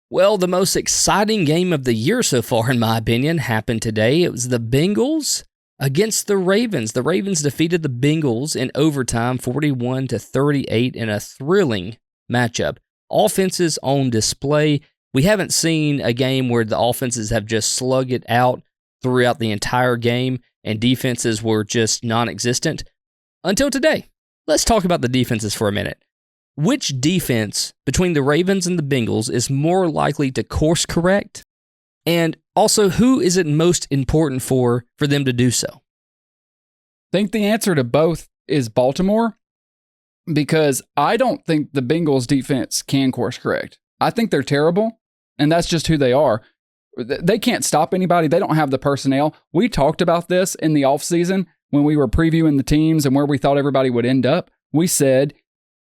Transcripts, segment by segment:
Well, the most exciting game of the year so far, in my opinion, happened today. It was the Bengals against the Ravens. The Ravens defeated the Bengals in overtime, 41-38, in a thrilling matchup. Offenses on display. We haven't seen a game where the offenses have just slugged it out throughout the entire game and defenses were just non-existent until today. Let's talk about the defenses for a minute. Which defense between the Ravens and the Bengals is more likely to course correct? And also, who is it most important for them to do so? I think the answer to both is Baltimore, because I don't think the Bengals defense can course correct. I think they're terrible, and that's just who they are. They can't stop anybody. They don't have the personnel. We talked about this in the offseason when we were previewing the teams and where we thought everybody would end up. We said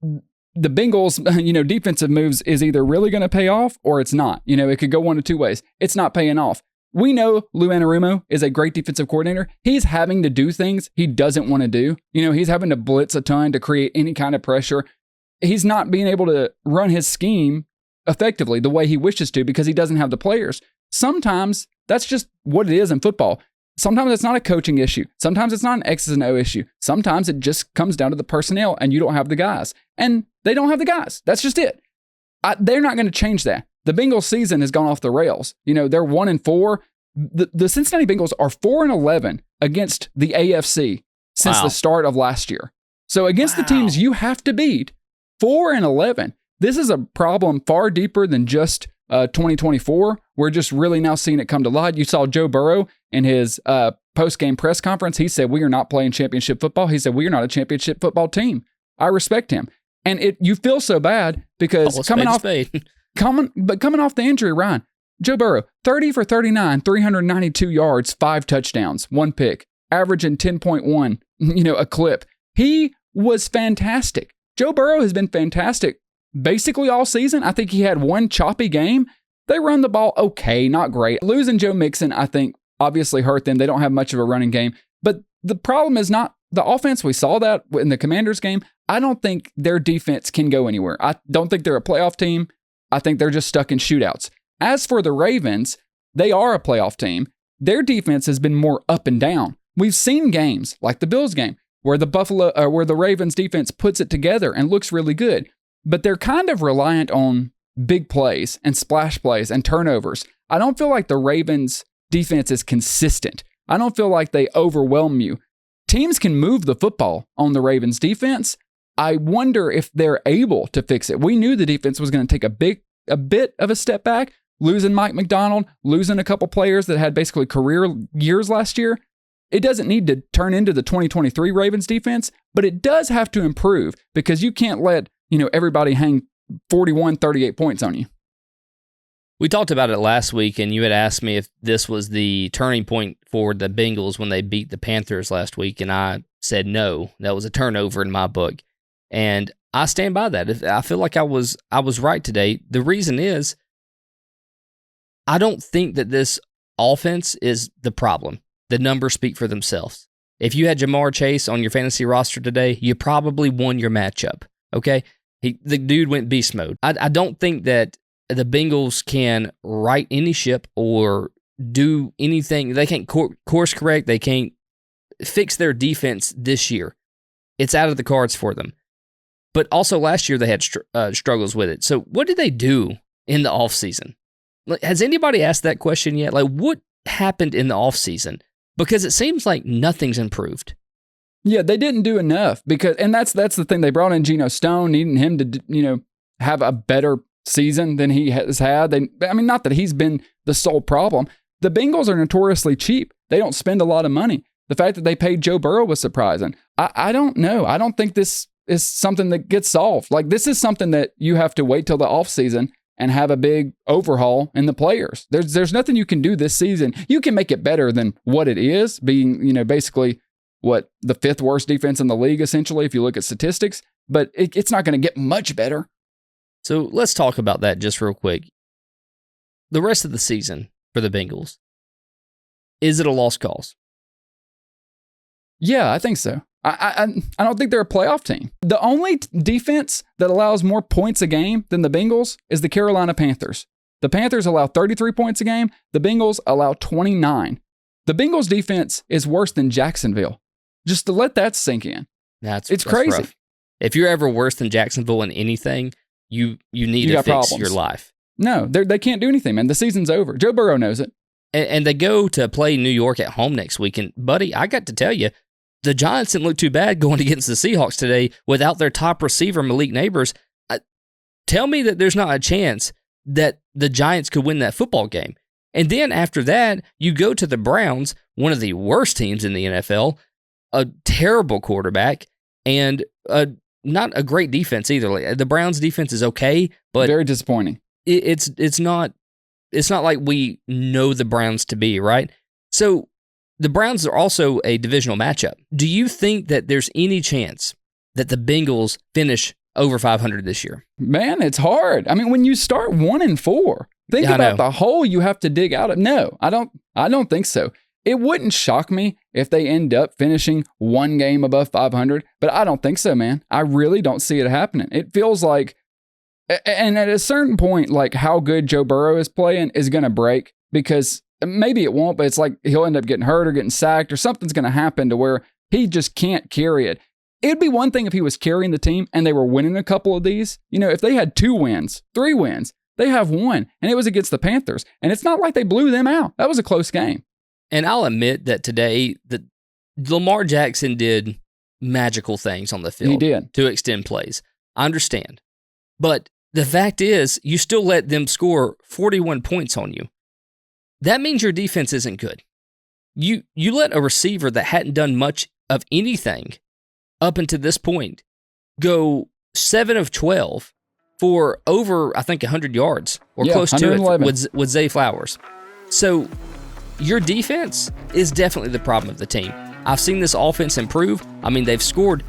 the Bengals, defensive moves is either really going to pay off or it's not. It could go one of two ways. It's not paying off. We know Lou Anarumo is a great defensive coordinator. He's having to do things he doesn't want to do. He's having to blitz a ton to create any kind of pressure. He's not being able to run his scheme effectively the way he wishes to because he doesn't have the players. Sometimes that's just what it is in football. Sometimes it's not a coaching issue. Sometimes it's not an X's and O issue. Sometimes it just comes down to the personnel and you don't have the guys. And they don't have the guys. That's just it. They're not going to change that. The Bengals season has gone off the rails. They're 1-4. The Cincinnati Bengals are 4-11 against the AFC since the start of last year. So against the teams you have to beat, 4-11. This is a problem far deeper than just 2024. We're just really now seeing it come to light. You saw Joe Burrow in his post-game press conference. He said, "We are not playing championship football." He said, "We are not a championship football team." I respect him. And you feel so bad because coming off the injury, Ryan, Joe Burrow, 30 for 39, 392 yards, 5 touchdowns, 1 pick, averaging 10.1, a clip. He was fantastic. Joe Burrow has been fantastic basically all season. I think he had one choppy game. They run the ball okay, not great. Losing Joe Mixon, I think, obviously hurt them. They don't have much of a running game. But the problem is not the offense. We saw that in the Commanders game. I don't think their defense can go anywhere. I don't think they're a playoff team. I think they're just stuck in shootouts. As for the Ravens, they are a playoff team. Their defense has been more up and down. We've seen games like the Bills game where the Ravens defense puts it together and looks really good. But they're kind of reliant on big plays and splash plays and turnovers. I don't feel like the Ravens defense is consistent. I don't feel like they overwhelm you. Teams can move the football on the Ravens defense. I wonder if they're able to fix it. We knew the defense was going to take a bit of a step back, losing Mike McDonald, losing a couple players that had basically career years last year. It doesn't need to turn into the 2023 Ravens defense, but it does have to improve because you can't let everybody hang 41, 38 points on you. We talked about it last week, and you had asked me if this was the turning point for the Bengals when they beat the Panthers last week, and I said no. That was a turnover in my book, and I stand by that. I feel like I was right today. The reason is I don't think that this offense is the problem. The numbers speak for themselves. If you had Jamar Chase on your fantasy roster today, you probably won your matchup, okay? The dude went beast mode. I don't think that the Bengals can right any ship or do anything. They can't course correct. They can't fix their defense this year. It's out of the cards for them. But also last year they had struggles with it. So what did they do in the offseason? Has anybody asked that question yet? What happened in the offseason? Because it seems like nothing's improved. Yeah, they didn't do enough and that's the thing. They brought in Geno Stone, needing him to, have a better season than he has had. Not that he's been the sole problem. The Bengals are notoriously cheap. They don't spend a lot of money. The fact that they paid Joe Burrow was surprising. I don't know. I don't think this is something that gets solved. This is something that you have to wait till the offseason and have a big overhaul in the players. There's nothing you can do this season. You can make it better than what it is, being, basically what the 5th worst defense in the league, essentially, if you look at statistics, but it's not going to get much better. So let's talk about that just real quick. The rest of the season for the Bengals, is it a lost cause? Yeah, I think so. I don't think they're a playoff team. The only defense that allows more points a game than the Bengals is the Carolina Panthers. The Panthers allow 33 points a game. The Bengals allow 29. The Bengals defense is worse than Jacksonville. Just to let that sink in. It's crazy. Rough. If you're ever worse than Jacksonville in anything, you need to fix problems. your life. No, they can't do anything, man. The season's over. Joe Burrow knows it. And they go to play New York at home next week. And, buddy, I got to tell you, the Giants didn't look too bad going against the Seahawks today without their top receiver, Malik Neighbors. Tell me that there's not a chance that the Giants could win that football game. And then after that, you go to the Browns, one of the worst teams in the NFL, a terrible quarterback, and not a great defense either. The Browns' defense is okay, but very disappointing. It's not like we know the Browns to be, right? So the Browns are also a divisional matchup. Do you think that there's any chance that the Bengals finish over 500 this year? Man, it's hard. I mean, when you start 1-4, think about the hole you have to dig out of. No, I don't think so. It wouldn't shock me if they end up finishing one game above 500, but I don't think so, man. I really don't see it happening. It feels like, and at a certain point, like how good Joe Burrow is playing is going to break, because maybe it won't, but it's like he'll end up getting hurt or getting sacked or something's going to happen to where he just can't carry it. It'd be one thing if he was carrying the team and they were winning a couple of these. You know, if they had 2 wins, 3 wins, they have 1, and it was against the Panthers. And it's not like they blew them out. That was a close game. And I'll admit that today, Lamar Jackson did magical things on the field. He did. To extend plays. I understand. But the fact is, you still let them score 41 points on you. That means your defense isn't good. You let a receiver that hadn't done much of anything up until this point go 7 of 12 for over, I think, 100 yards or close to it with Zay Flowers. So your defense is definitely the problem of the team. I've seen this offense improve. I mean, they've scored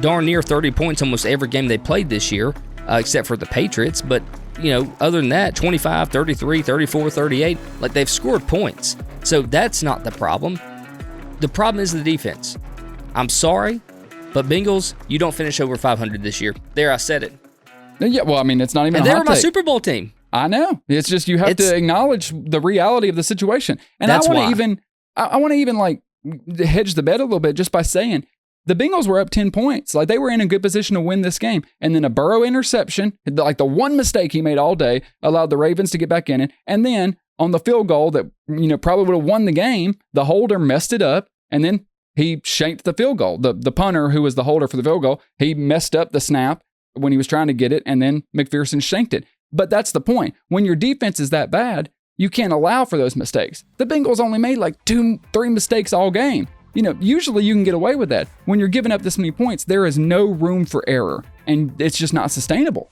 darn near 30 points almost every game they played this year, except for the Patriots. But, you know, other than that, 25, 33, 34, 38, like they've scored points. So that's not the problem. The problem is the defense. I'm sorry, but Bengals, you don't finish over 500 this year. There, I said it. Yeah, well, I mean, it's not even and a hot they were my take. Super Bowl team. I know. It's just you have to acknowledge the reality of the situation. And I want to even like hedge the bet a little bit just by saying the Bengals were up 10 points. Like they were in a good position to win this game. And then a Burrow interception, like the one mistake he made all day, allowed the Ravens to get back in it. And then on the field goal that, you know, probably would have won the game, the holder messed it up. And then he shanked the field goal. The punter, who was the holder for the field goal, he messed up the snap when he was trying to get it. And then McPherson shanked it. But that's the point. When your defense is that bad, you can't allow for those mistakes. The Bengals only made like 2-3 mistakes all game. You know, usually you can get away with that. When you're giving up this many points, there is no room for error, and it's just not sustainable.